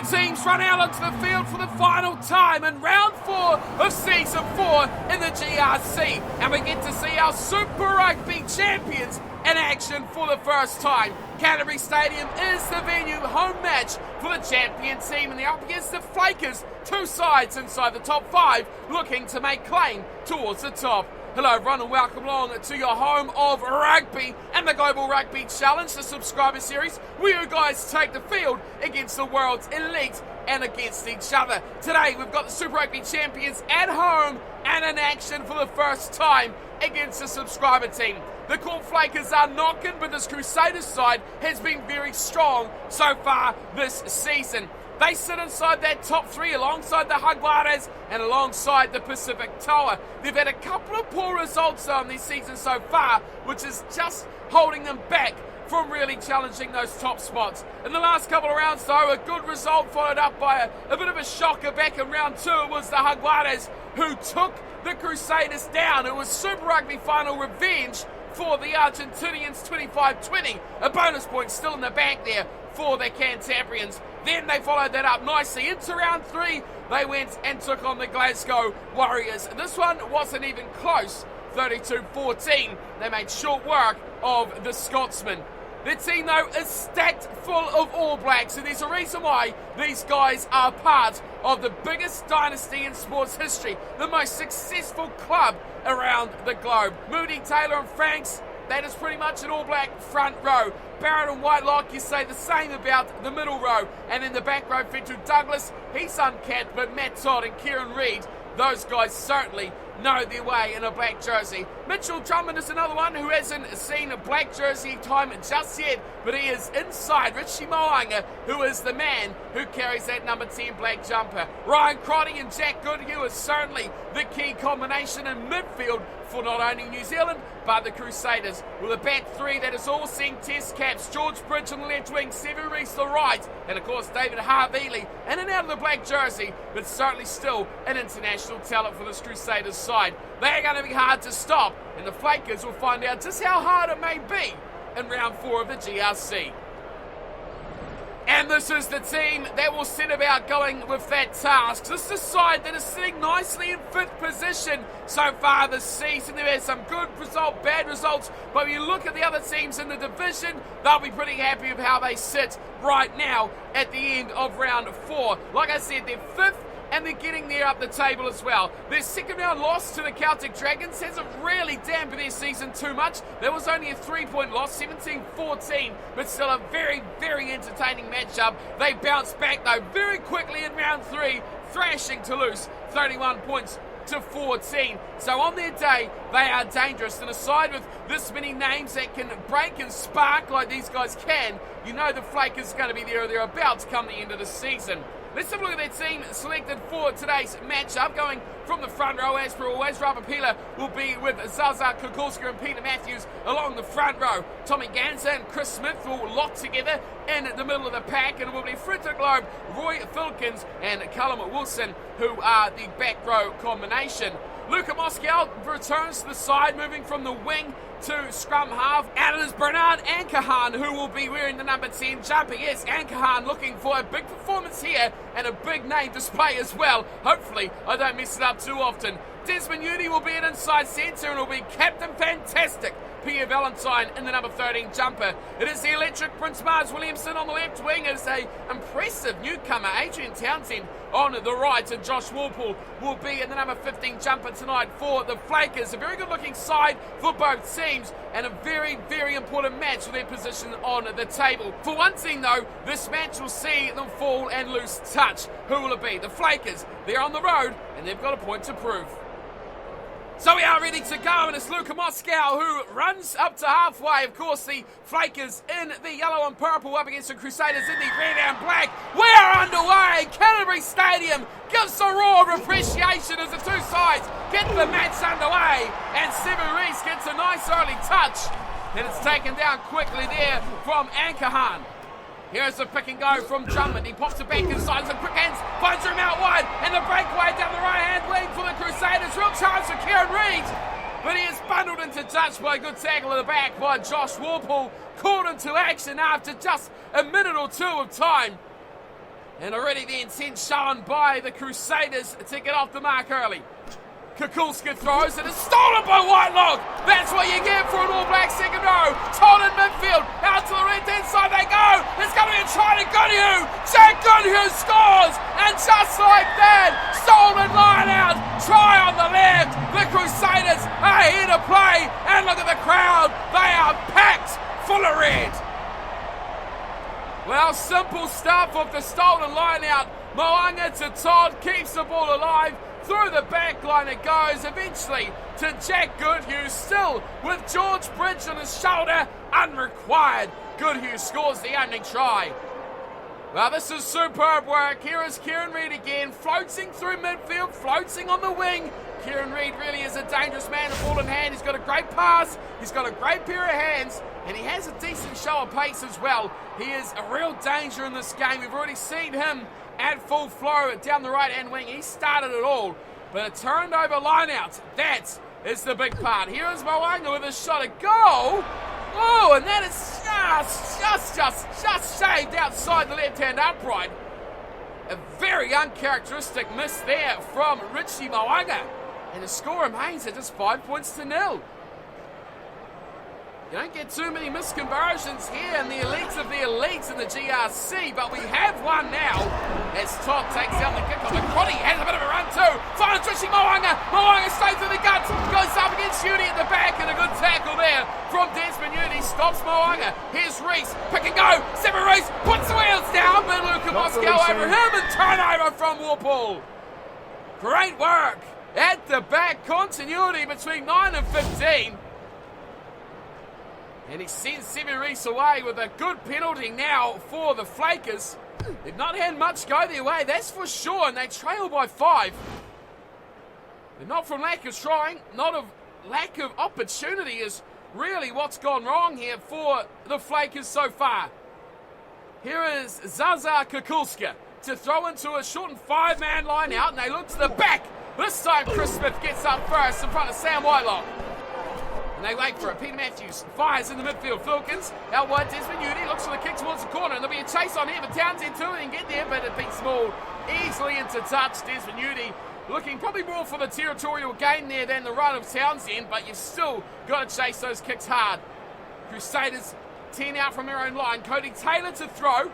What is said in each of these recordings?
teams run out onto the field for the final time in round 4 of season 4 in the GRC, and we get to see our Super Rugby champions in action for the first time. Canterbury Stadium is the venue, home match for the champion team, and they're up against the Flakers, two sides inside the top 5 looking to make claim towards the top. Hello everyone and welcome along to your home of rugby and the Global Rugby Challenge, the subscriber series where you guys take the field against the world's elite and against each other. Today we've got the Super Rugby champions at home and in action for the first time against the subscriber team. The Court Flakers are knocking, but this Crusaders side has been very strong so far this season. They sit inside that top 3 alongside the Jaguares and alongside the Pacific Tower. They've had a couple of poor results on this season so far, which is just holding them back from really challenging those top spots. In the last couple of rounds though, a good result followed up by a bit of a shocker back in round 2. It was the Jaguares who took the Crusaders down. It was Super Rugby final revenge for the Argentinians, 25-20. A bonus point still in the bank there for the Cantabrians. Then they followed that up nicely into round 3. They went and took on the Glasgow Warriors. This one wasn't even close, 32-14. They made short work of the Scotsmen. Their team, though, is stacked full of All Blacks, and there's a reason why these guys are part of the biggest dynasty in sports history, the most successful club around the globe. Moody, Taylor and Franks, that is pretty much an All Black front row. Barrett and Whitelock, you say the same about the middle row. And in the back row, Fentu Douglas, he's uncapped, but Matt Todd and Kieran Reid, those guys certainly know their way in a black jersey. Mitchell Drummond is another one who hasn't seen a black jersey time just yet, but he is inside Richie Moanga, who is the man who carries that number 10 black jumper. Ryan Crotty and Jack Goodhue is certainly the key combination in midfield for not only New Zealand, but the Crusaders. With a back 3 that is all seeing test caps, George Bridge on the left wing, Sevu Reece the right, and of course David Harvey in and out of the black jersey, but certainly still an international talent for this Crusaders side. They're going to be hard to stop, and the Flakers will find out just how hard it may be in round 4 of the GRC. And this is the team that will set about going with that task. This is the side that is sitting nicely in 5th position so far this season. They've had some good results, bad results, but when you look at the other teams in the division, they'll be pretty happy with how they sit right now at the end of round 4. Like I said, they're 5th, and they're getting there up the table as well. Their second round loss to the Celtic Dragons hasn't really dampened their season too much. There was only a 3-point loss, 17-14, but still a very, very entertaining matchup. They bounced back though very quickly in round 3, thrashing Toulouse 31 points to 14. So on their day, they are dangerous. And aside with this many names that can break and spark like these guys can, you know the Flakers are going to be there or thereabouts come the end of the season. Let's have a look at their team selected for today's matchup. Going from the front row, as per always, Rapapila will be with Zaza Kukulska and Peter Matthews along the front row. Tommy Ganser and Chris Smith will lock together in the middle of the pack, and it will be Frederick Loeb, Roy Filkins and Callum Wilson who are the back row combination. Luka Moscow returns to the side, moving from the wing to scrum half. And it is Bernard Ankahan who will be wearing the number 10 jumper. Yes, Ankahan looking for a big performance here and a big name display as well. Hopefully I don't mess it up too often. Desmond Udy will be an inside centre and will be Captain Fantastic Pierre Valentine in the number 13 jumper. It is the electric Prince Mars Williamson on the left wing as a impressive newcomer, Adrian Townsend on the right, and Josh Walpole will be in the number 15 jumper tonight for the Flakers. A very good looking side for both teams and a very, very important match for their position on the table. For one team though, this match will see them fall and lose touch. Who will it be? The Flakers. They're on the road and they've got a point to prove. So we are ready to go, and it's Luka Moscow who runs up to halfway. Of course, the Flakers in the yellow and purple up against the Crusaders in the red and black. We are underway. Canterbury Stadium gives a roar of appreciation as the two sides get the match underway. And Sevu Reece gets a nice early touch. And it's taken down quickly there from Ankahan. Here's the pick and go from Drummond. He pops it back inside, some quick hands, finds room out wide, and the breakaway down the right-hand wing for the Crusaders. Real chance for Kieran Reid, but he is bundled into touch by a good tackle at the back by Josh Walpole. Called into action after just a minute or two of time. And already the intent shown by the Crusaders to get off the mark early. Kukulska throws and it's stolen by Whitelock. That's what you get for an All Black second row. Todd in midfield. Out to the right-hand side they go. It's going to be a try to Goodhue. Jack Goodhue scores. And just like that, stolen line out. Try on the left. The Crusaders are here to play. And look at the crowd. They are packed full of red. Well, simple stuff off the stolen line out. Mo'unga to Todd, keeps the ball alive. Through the back line it goes, eventually to Jack Goodhue, still with George Bridge on his shoulder, unrequired. Goodhue scores the opening try. Well, this is superb work. Here is Kieran Reid again, floating through midfield, floating on the wing. Kieran Reid really is a dangerous man, the ball in hand. He's got a great pass, he's got a great pair of hands, and he has a decent show of pace as well. He is a real danger in this game. We've already seen him at full flow down the right-hand wing. He started it all, but a turned over line-out, that is the big part. Here is Mo'unga with a shot at goal. Oh, and that is just shaved outside the left-hand upright. A very uncharacteristic miss there from Richie Mo'unga. And the score remains at just 5 points to 0. You don't get too many misconversions here in the elites of the elites in the GRC, but we have one now as Todd takes down the kick on the Crotty, has a bit of a run too, finds Richie Mo'unga, Mo'unga straight through the guts, goes up against Uni at the back, and a good tackle there from Desmond Uni, stops Mo'unga. Here's Reese, pick and go, Seven Reese, puts the wheels down, but Luca Moscow over him, and turnover from Warpool. Great work at the back, continuity between 9 and 15. And he sends Seven Reese away with a good penalty now for the Flakers. They've not had much go their way, that's for sure, and they trail by 5. But not from lack of trying, not of lack of opportunity is really what's gone wrong here for the Flakers so far. Here is Zaza Kukulska to throw into a shortened 5-man line out, and they look to the back. This time Chris Smith gets up first in front of Sam Whitelock. And they wait for it. Peter Matthews fires in the midfield. Filkins out wide. Desmond Uni looks for the kick towards the corner. And there'll be a chase on him. But Townsend too. And get there, but it beats Small easily into touch. Desmond Uni looking probably more for the territorial gain there than the run of Townsend. But you've still got to chase those kicks hard. Crusaders 10 out from their own line. Cody Taylor to throw.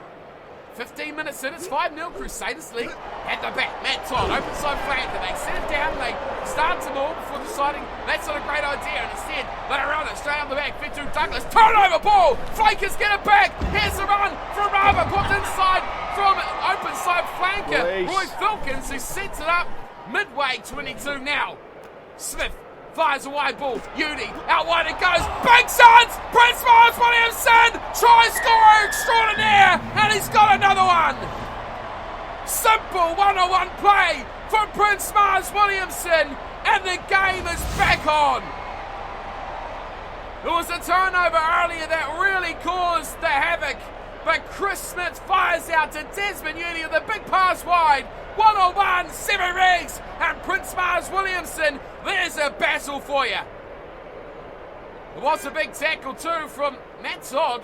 15 minutes in, it's 5-0 Crusaders lead at the back. Matt Todd, open side flanker. They set it down, they start to move before deciding that's not a great idea. And instead, let it run it straight up the back. Victor Douglas, turnover ball. Flakers get it back. Here's the run from Rava, put inside from open side flanker. Roy Filkins, who sets it up midway 22 now. Smith fires a wide ball. Uni, out wide it goes. Big chance! Prince Miles Williamson! Try scorer extraordinaire! And he's got another one! Simple one-on-one play from Prince Miles Williamson, and the game is back on. There was a turnover earlier that really caused the havoc, but Chris Smith fires out to Desmond Uni with a big pass wide. 1-on-1, Seven Riggs and Prince Miles Williamson. There's a battle for you. There was a big tackle too from Matt Todd.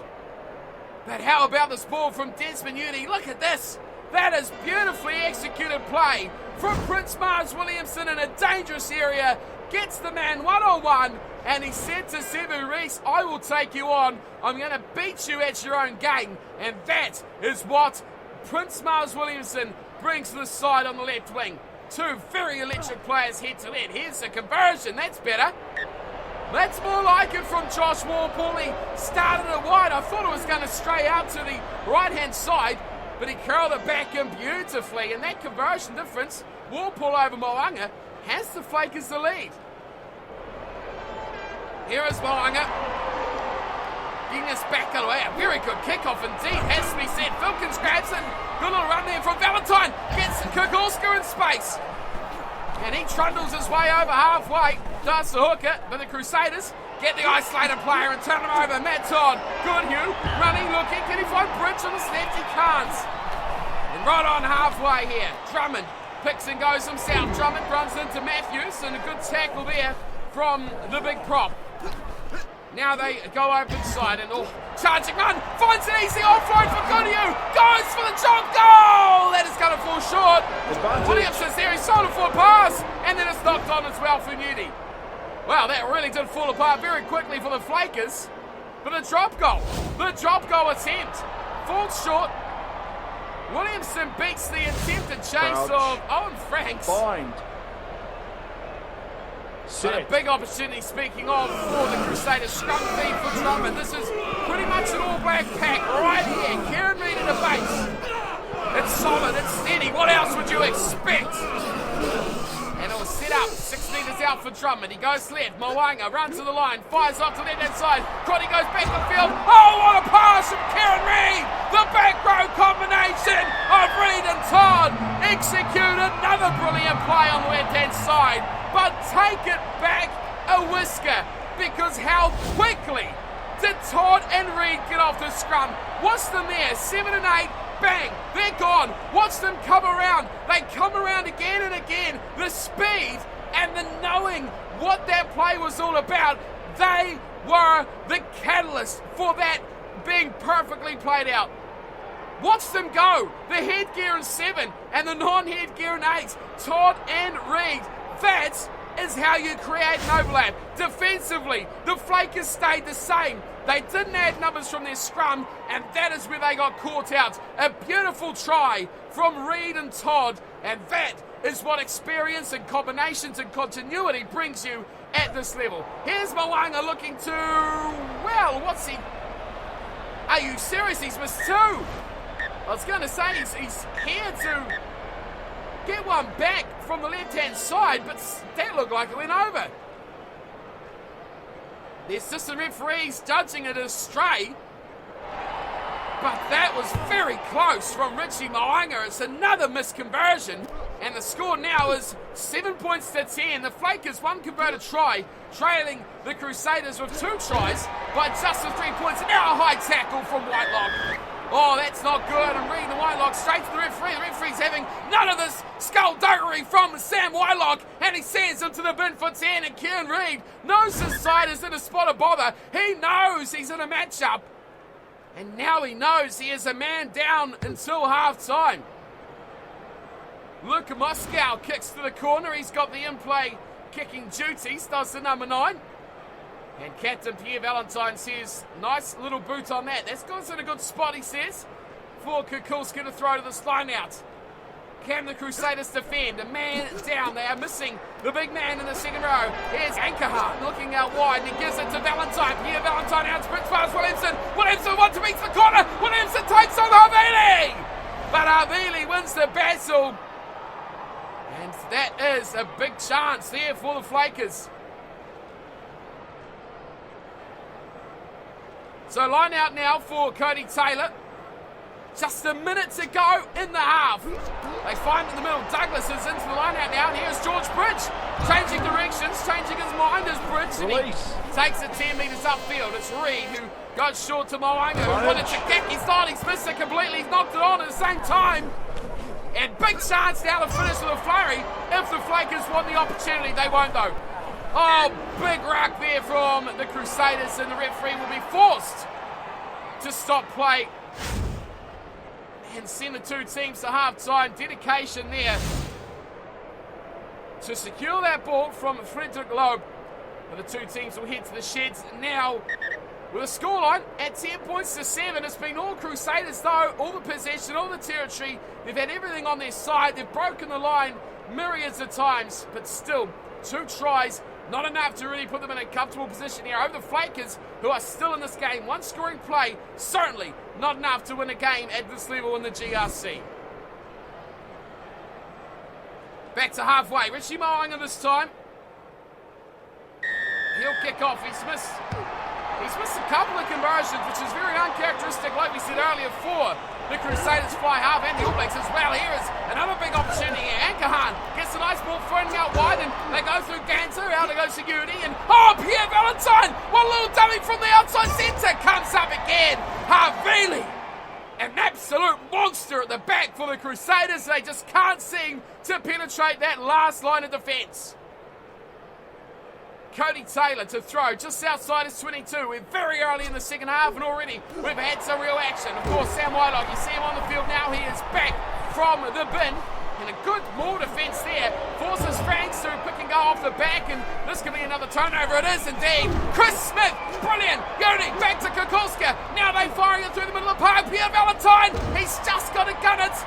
But how about this ball from Desmond Uni? Look at this. That is beautifully executed play from Prince Miles Williamson in a dangerous area. Gets the man 1-on-1, and he said to Seven Reese, I will take you on. I'm going to beat you at your own game. And that is what Prince Miles Williamson brings to the side on the left wing. Two very electric players head to lead. Here's a conversion, that's better. That's more like it from Josh Warpool. He started it wide. I thought it was going to stray out to the right-hand side, but he curled it back in beautifully. And that conversion difference, Warpool over Mo'unga, has the Flakers the lead. Here is Mo'unga. Getting this back out of the way. A very good kickoff indeed, has to be said. Filkins grabs it. Good little run there from Valentine. Gets Kukulska in space. And he trundles his way over halfway. Does the hooker, but the Crusaders get the isolated player and turn him over. Matt Todd. Goodhue running, looking. Can he find Bridge on his left? He can't. And right on halfway here, Drummond picks and goes himself. Drummond runs into Matthews, and a good tackle there from the big prop. Now they go open side and charging run, finds an easy offload for Goodyear, goes for the jump goal! That is going to fall short. Williamson's there, he sold it for a pass, and then it's knocked on as well for Newdy. Wow, that really did fall apart very quickly for the Flakers. But the drop goal attempt falls short. Williamson beats the attempted chase of Owen Franks. Bind. But a big opportunity, speaking of, for the Crusaders. Scrum feed for Drummond. This is pretty much an all-black pack right here. Kieran Reid in the base. It's solid, it's steady. What else would you expect? And it was set up 6 metres out for Drummond. He goes left. Moanga runs to the line, fires off to the left-hand side. Crotty goes back the field. Oh, what a pass from Kieran Reid! The back row combination of Reid and Todd execute another brilliant play on the left-hand side. But take it back a whisker, because how quickly did Todd and Reid get off the scrum? Watch them there, 7 and 8, bang, they're gone. Watch them come around. They come around again and again. The speed and the knowing what that play was all about, they were the catalyst for that being perfectly played out. Watch them go. The headgear in 7 and the non-headgear in 8. Todd and Reid. That is how you create an overlap. Defensively, the Flakers stayed the same. They didn't add numbers from their scrum, and that is where they got caught out. A beautiful try from Reid and Todd, and that is what experience and combinations and continuity brings you at this level. Here's Moanga looking to, well, what's he? Are you serious? He's missed 2. I was going to say he's here to get one back from the left-hand side, but that looked like it went over. The assistant referee's judging it as stray, but that was very close from Richie Moanga. It's another misconversion, and the score now is 7 points to 10. The Flakers, 1 converted try, trailing the Crusaders with 2 tries by just the 3 points. Now a high tackle from Whitelock. Oh, that's not good. And Reid and Whitelock straight to the referee. The referee's having none of this skullduggery from Sam Whitelock, and he sends him to the bin for 10. And Kieran Reid knows his side is in a spot of bother. He knows he's in a matchup, and now he knows he is a man down until half-time. Luka Moscow kicks to the corner. He's got the in-play kicking duties, does the number 9. And Captain Pierre Valentine says, nice little boot on that. That's got us in a good spot, he says, for Kukulski to throw to this line out. Can the Crusaders defend? A man down. They are missing the big man in the second row. Here's Ankerhart looking out wide, and he gives it to Valentine. Pierre Valentine out sprints past Williamson. Williamson wants to beat the corner. Williamson takes on Havili. But Havili wins the battle. And that is a big chance there for the Flakers. So line out now for Cody Taylor. Just a minute to go in the half. They find in the middle. Douglas is into the line out now. And here's George Bridge. Changing directions, changing his mind as Bridge. And he takes it 10 metres upfield. It's Reid who goes short to Moanga, who wanted to kick. He's not. He's missed it completely. He's knocked it on at the same time. And big chance now to finish with a flurry. If the Flakers want the opportunity, they won't though. Oh, big ruck there from the Crusaders, and the referee will be forced to stop play and send the 2 teams to half-time. Dedication there to secure that ball from Frederick Loeb. And the 2 teams will head to the sheds now with a scoreline at 10 points to 7. It's been all Crusaders though, all the possession, all the territory. They've had everything on their side. They've broken the line myriads of times, but still 2 tries. Not enough to really put them in a comfortable position here over the Flakers, who are still in this game. 1 scoring play, certainly not enough to win a game at this level in the GRC. Back to halfway. Richie Moanga this time. He'll kick off. He's missed a couple of conversions, which is very uncharacteristic, like we said earlier, for the Crusaders fly half and the All Blacks as well. Here is another big opportunity here. Ankerhan gets a nice ball thrown out wide, and they go through Ganser. Out to go Security, and Pierre Valentine, one little dummy from the outside centre, comes up again. Havili, an absolute monster at the back for the Crusaders. They just can't seem to penetrate that last line of defence. Cody Taylor to throw just outside his 22. We're very early in the second half and already we've had some real action. Of course, Sam Whitelock, you see him on the field now. He is back from the bin. And a good ball defence there. Forces Franks to pick and go off the back. And this could be another turnover. It is indeed. Chris Smith, brilliant. Yoni, back to Kukulska. Now they firing it through the middle of the park. Pierre Valentine, he's just got to gun it.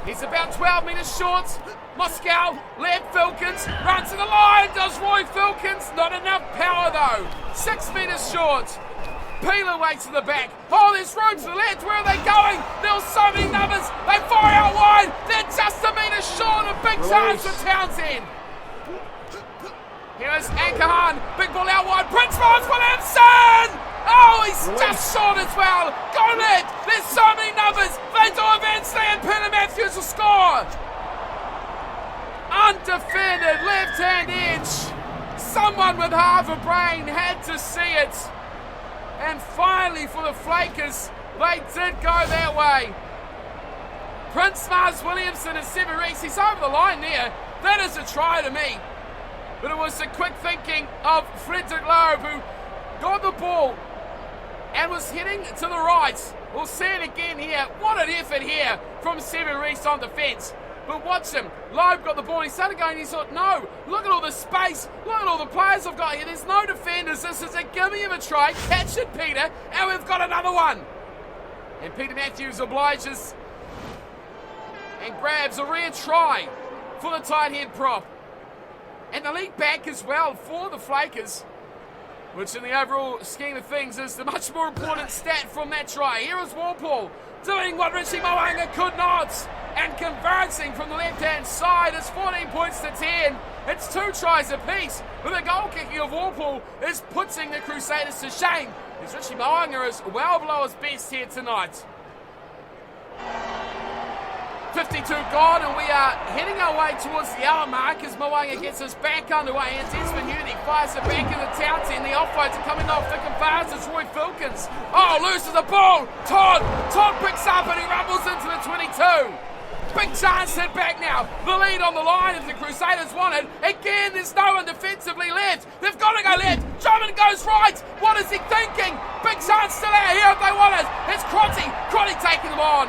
He's about 12 metres short. Moscow, left Filkins, runs to the line, does Roy Filkins. Not enough power though. 6 metres short. Peeler waits to the back. Oh, there's room to the left. Where are they going? There's so many numbers. They fire out wide. They're just a metre short. A big chance for Townsend. Here's Ankahan. Big ball out wide. Prince Mars Williamson. Oh, he's just short as well. Go net. There's so many numbers. They do eventually, and Peter Matthews will score. Undefended left-hand edge. Someone with half a brain had to see it. And finally for the Flakers, they did go that way. Prince Mars Williamson and Severeese, he's over the line there. That is a try to me. But it was the quick thinking of Frederick Loeb who got the ball and was heading to the right. We'll see it again here. What an effort here from Severeese on defence. But watch him. Loeb got the ball. He started going. He thought, no, look at all the space. Look at all the players I've got here. There's no defenders. This is a gimme of a try. Catch it, Peter. And we've got another one. And Peter Matthews obliges and grabs a rare try for the tight head prop. And the lead back as well for the Flakers, which in the overall scheme of things is the much more important stat from that try. Here is Walpole doing what Richie Mo'unga could not. And converting from the left-hand side. It's 14 points to 10. It's 2 tries apiece. But the goal kicking of Walpole is putting the Crusaders to shame, as Richie Mo'unga is well below his best here tonight. 52 gone, and we are heading our way towards the hour mark as Mo'unga gets us back underway. And Desmond Uni fires it back in the Townsend. The offloads are coming off thick and fast. It's Roy Filkins. Oh, loses the ball. Todd picks up and he rumbles into the 22. Big chance hit back now. The lead on the line if the Crusaders want it. Again, there's no one defensively left. They've got to go left. Drummond goes right. What is he thinking? Big chance still out here if they want it. It's Crotty. Crotty taking them on.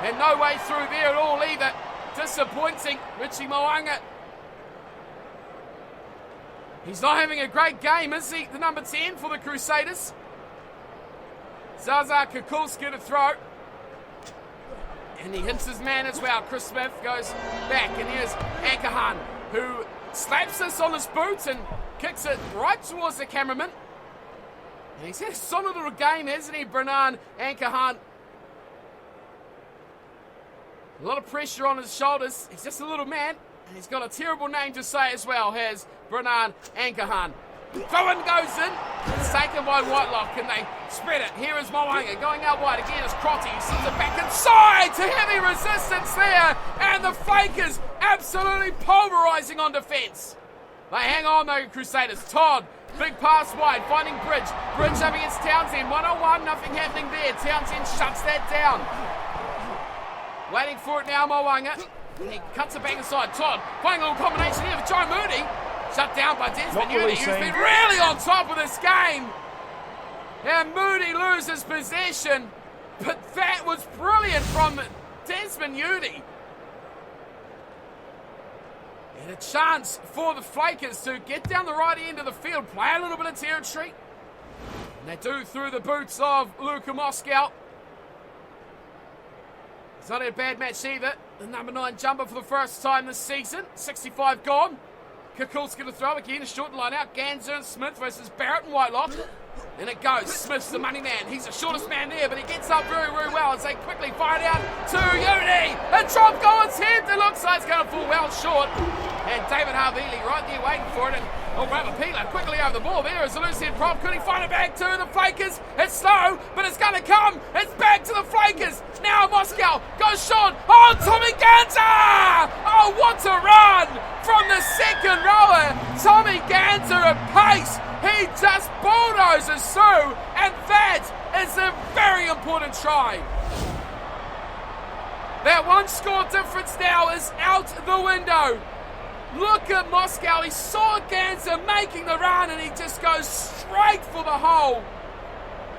And no way through there at all either. Disappointing. Richie Mo'unga. He's not having a great game, is he? The number 10 for the Crusaders. Zaza Kukulska to throw. And he hits his man as well. Chris Smith goes back, and here's Ankahan, who slaps this on his boot and kicks it right towards the cameraman. And he's had a solid little game, hasn't he, Brennan Ankahan? A lot of pressure on his shoulders. He's just a little man, and he's got a terrible name to say as well, has Brennan Ankahan. Throw-in goes in. It's taken by Whitelock, and they spread it. Here is Mo'unga going out wide again. It's Crotty. He sends it back inside to heavy resistance there, and the Flakers absolutely pulverising on defence. They hang on though, Crusaders. Todd, big pass wide, finding Bridge. Bridge up against Townsend. 1-on-1, nothing happening there. Townsend shuts that down. Waiting for it now, Mo'unga. And he cuts it back inside. Todd, finding a little combination here for Joe Moody. Shut down by Desmond Uni, who's been really on top of this game. And Moody loses possession, but that was brilliant from Desmond Uni. And a chance for the Flakers to get down the right end of the field, play a little bit of territory. And they do through the boots of Luka Moscow. It's not a bad match either. The number 9 jumper for the first time this season. 65 gone. Kukul's going to throw again, a short line out. Ganser and Smith versus Barrett and Whitelock. And it goes. Smith's the money man. He's the shortest man there, but he gets up very, very well as they quickly fire it out to Uni. A drop goal, it's hit. It looks like it's going to fall well short. And David Harvili right there waiting for it. And Robert Peeler quickly over the ball. There is a loose head prop. Could he find it back to the Flakers? It's slow, but it's going to come. It's back to the Flakers. Now Moscow goes short. Oh, Tommy Ganser! Oh, what a run from the second rower. Tommy Ganser at pace. He just bulldozes through, and that is a very important try. That one score difference now is out the window. Look at Moscow. He saw Ganser making the run and he just goes straight for the hole.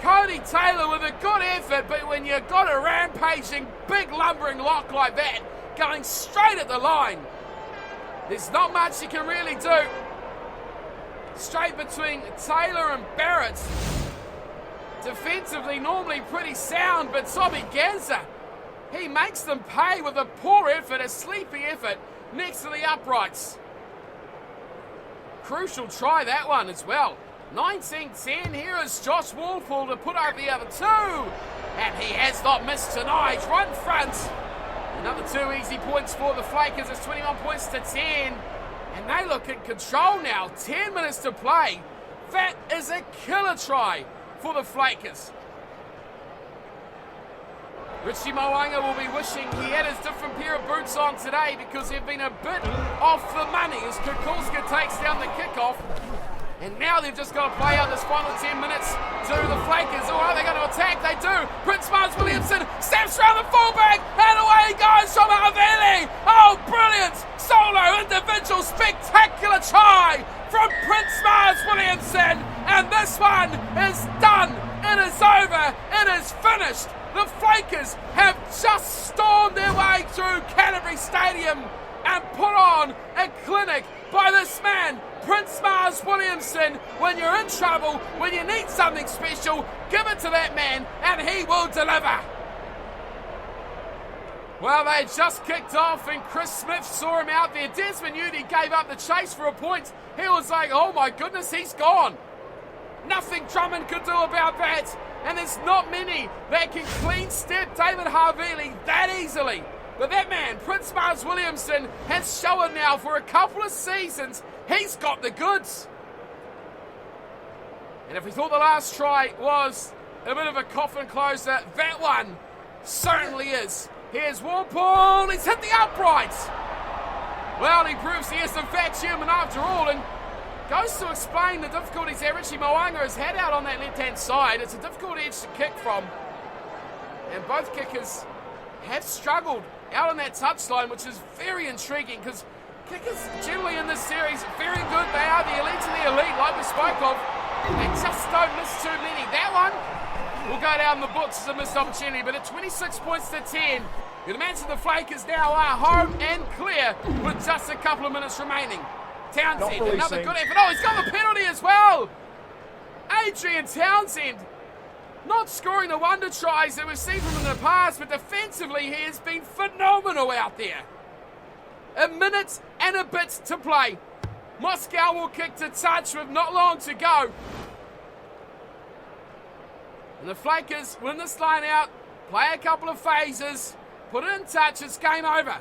Cody Taylor with a good effort, but when you've got a rampaging, big lumbering lock like that, going straight at the line, there's not much you can really do. Straight between Taylor and Barrett. Defensively, normally pretty sound, but Tommy Ganser, he makes them pay with a poor effort, a sleepy effort, next to the uprights. Crucial try, that one as well. 19-10, here is Josh Walpole to put over the other two. And he has not missed tonight, right in front. Another 2 easy points for the Flakers. It's 21 points to 10. And they look in control now. 10 minutes to play. That is a killer try for the Flakers. Richie Mo'unga will be wishing he had his different pair of boots on today because they've been a bit off the money as Kukulska takes down the kickoff. And now they've just got to play out this final 10 minutes to the Flakers. Oh, are they going to attack? They do. Prince Miles Williamson steps around the fullback and away he goes from Havili. Oh, brilliant solo, individual, spectacular try from Prince Miles Williamson. And this one is done. It is over. It is finished. The Flakers have just stormed their way through Canterbury Stadium and put on a clinic by this man, Prince Miles Williamson. When you're in trouble, when you need something special, give it to that man and he will deliver. Well, they just kicked off and Chris Smith saw him out there. Desmond Udy gave up the chase for a point. He was like, oh my goodness, he's gone. Nothing Drummond could do about that. And there's not many that can clean step David Havili that easily. But that man, Prince Miles Williamson, has shown now for a couple of seasons he's got the goods. And if we thought the last try was a bit of a coffin closer, that one certainly is. Here's Walpole, he's hit the uprights. Well, he proves he is in fact human after all, and goes to explain the difficulties that Richie Mo'unga has had out on that left-hand side. It's a difficult edge to kick from. And both kickers have struggled out on that touchline, which is very intriguing because kickers generally in this series are very good. They are the elite of the elite, like we spoke of. They just don't miss too many. That one will go down the books as a missed opportunity, but at 26 points to 10, you can imagine the Flakers now are home and clear with just a couple of minutes remaining. Townsend, another good effort. Oh, he's got the penalty as well. Adrian Townsend, not scoring the wonder tries that we've seen from him in the past, but defensively he has been phenomenal out there. A minute and a bit to play. Moscow will kick to touch with not long to go. And the Flakers win this line out, play a couple of phases, put it in touch, it's game over.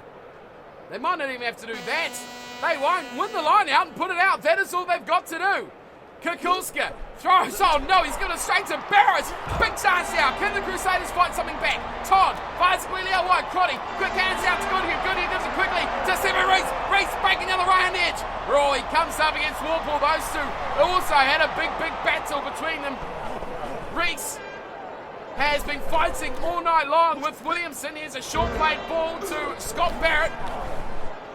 They might not even have to do that. They won't win the line out and put it out. That is all they've got to do. Kukulska throws, oh no, he's got it straight to Barrett. Big chance now. Can the Crusaders fight something back? Todd finds Guilio White. Crotty, quick hands out to Goodhue. Goodhue gives it quickly to Seven Reese. Reese breaking down the right hand edge. Roy comes up against Walpole. Those two also had a big battle between them. Reese has been fighting all night long with Williamson. Here's a short played ball to Scott Barrett.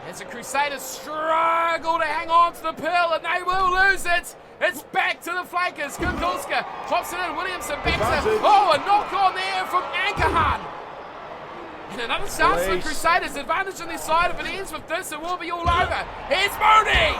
As the Crusaders struggle to hang on to the pill, and they will lose it. It's back to the Flakers. Kukulska pops it in. Williamson backs it. Oh, a knock on there from Ankerhan. And another chance for the Crusaders. Advantage on their side. If it ends with this, it will be all over. Here's Mooney.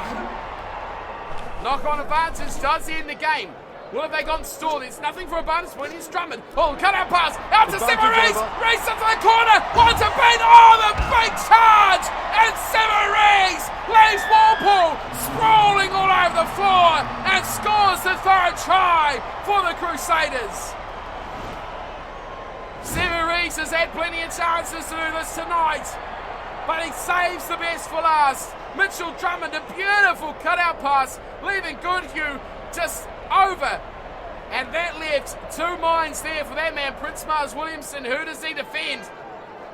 Knock on advantage does end the game. What have they got in store? There's nothing for a bonus point. Here's Drummond. Oh, cut out pass. Out to Seven Reese. Reese into the corner. Wants a beat. Oh, the big charge. And Seven Reese leaves Walpole sprawling all over the floor and scores the third try for the Crusaders. Seven Reese has had plenty of chances to do this tonight, but he saves the best for last. Mitchell Drummond, a beautiful cutout pass, leaving Goodhue just over. And that left two minds there for that man, Prince Miles Williamson. Who does he defend?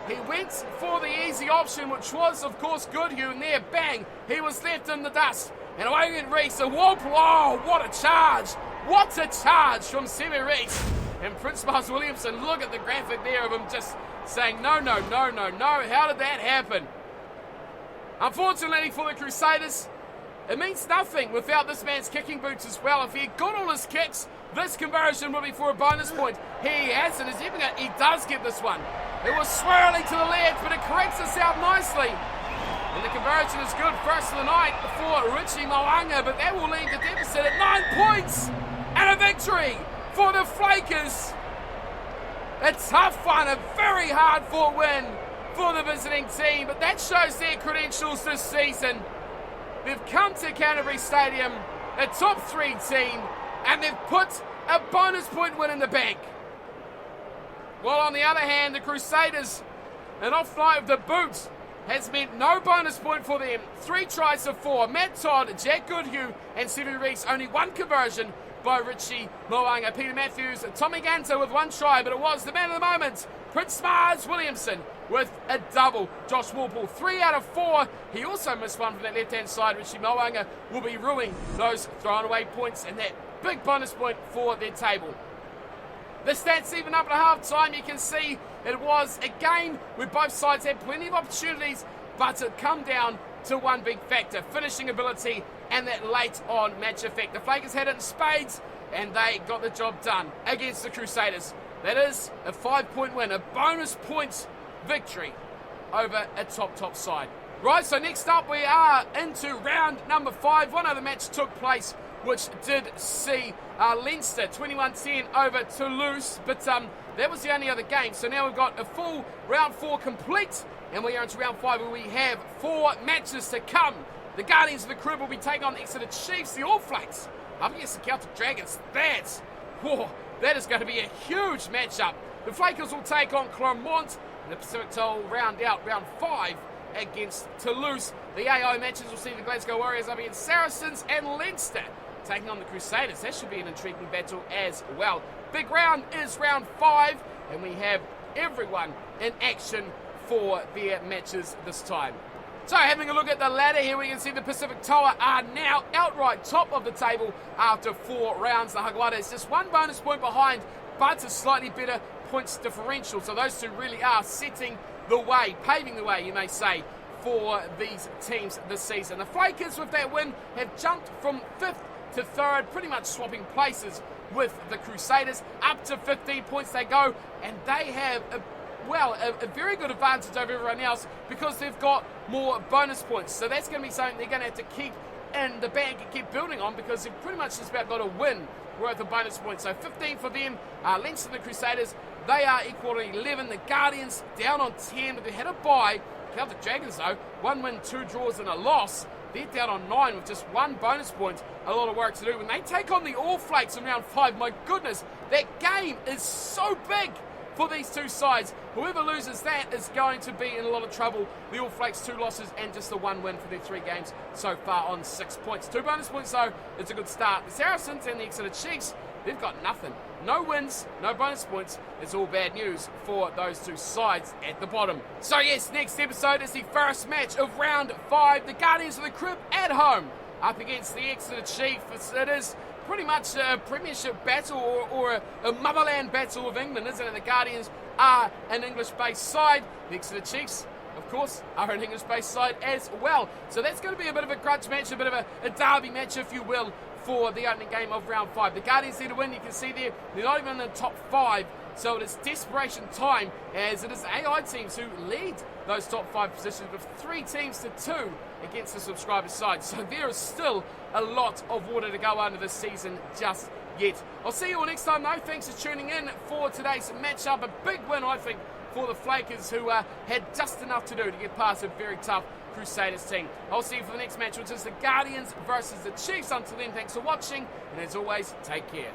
He went for the easy option, which was, of course, Goodhue, and there, bang, he was left in the dust. And away went Reese. A Walpole, oh, what a charge. What a charge from Semi Reese. And Prince Miles Williamson, look at the graphic there of him just saying, no, how did that happen? Unfortunately for the Crusaders, it means nothing without this man's kicking boots as well. If he had got all his kicks, this conversion would be for a bonus point. He hasn't. He does get this one. It was swirling to the left, but it corrects us out nicely. And the conversion is good first of the night for Richie Moanga, but that will leave the deficit at 9 points. And a victory for the Flakers. A tough one, a very hard-fought win for the visiting team, but that shows their credentials this season. They've come to Canterbury Stadium, a top 3 team, and they've put a bonus point win in the bank. While on the other hand, the Crusaders, an off night of the boot has meant no bonus point for them. 3 tries to 4. Matt Todd, Jack Goodhue, and Sevu Reese, only 1 conversion by Richie Moanga. Peter Matthews, Tommy Ganter with 1 try, but it was the man of the moment, Prince Mars Williamson, with a double. Josh Warple, 3 out of 4. He also missed one from that left-hand side. Richie Moanga will be ruining those thrown away points and that big bonus point for their table. The stats even up at half-time. You can see it was a game where both sides had plenty of opportunities, but it come down to one big factor, finishing ability and that late-on match effect. The Flakers had it in spades, and they got the job done against the Crusaders. That is a 5-point win, a bonus points victory over a top side. Right, so next up we are into round number 5. One other match took place which did see Leinster 21-10 over Toulouse, but that was the only other game. So now we've got a full round 4 complete, and we are into round 5 where we have 4 matches to come. The Guardians of the Crib will be taking on the Exeter Chiefs, the All Flakes up against the Celtic Dragons. That is going to be a huge matchup. The Flakers will take on Clermont, and the Pacific Toll round out round 5 against Toulouse. The AO matches will see the Glasgow Warriors up against Saracens, and Leinster taking on the Crusaders. That should be an intriguing battle as well. Big round is round 5, and we have everyone in action for their matches this time. So having a look at the ladder here, we can see the Pacific Toa are now outright top of the table after 4 rounds. The Hagwada is just 1 bonus point behind, but a slightly better points differential. So those two really are setting the way, paving the way, you may say, for these teams this season. The Flakers, with that win, have jumped from 5th to 3rd, pretty much swapping places with the Crusaders. Up to 15 points they go, and they have a very good advantage over everyone else because they've got more bonus points. So that's going to be something they're going to have to keep in the bank and keep building on, because they've pretty much just about got a win worth of bonus points. So 15 for them. Leinster and the Crusaders, they are equal to 11. The Guardians down on 10, but they had a bye. Celtic Dragons, though, 1 win, 2 draws and a loss. They're down on 9 with just 1 bonus point. A lot of work to do. When they take on the All Flakes in round 5, my goodness, that game is so big for these two sides. Whoever loses that is going to be in a lot of trouble. The All Flakes, 2 losses and just the 1 win for their 3 games so far on 6 points. 2 bonus points, though, it's a good start. The Saracens and the Exeter Chiefs, they've got nothing. No wins, no bonus points. It's all bad news for those 2 sides at the bottom. So yes, next episode is the first match of round 5. The Guardians of the Crib at home up against the Exeter Chiefs. It is pretty much a premiership battle or a motherland battle of England, isn't it? The Guardians are an English-based side. The Exeter Chiefs, of course, are an English-based side as well. So that's going to be a bit of a grudge match, a bit of a derby match, if you will, for the opening game of round 5. The Guardians need to win. You can see there, they're not even in the top 5. So it is desperation time, as it is AI teams who lead those top 5 positions with 3 teams to 2 against the subscriber side. So there is still a lot of water to go under this season just yet. I'll see you all next time, though. Thanks for tuning in for today's matchup. A big win, I think, for the Flakers, who had just enough to do to get past a very tough Crusaders team. I'll see you for the next match, which is the Guardians versus the Chiefs. Until then, thanks for watching, and as always, take care.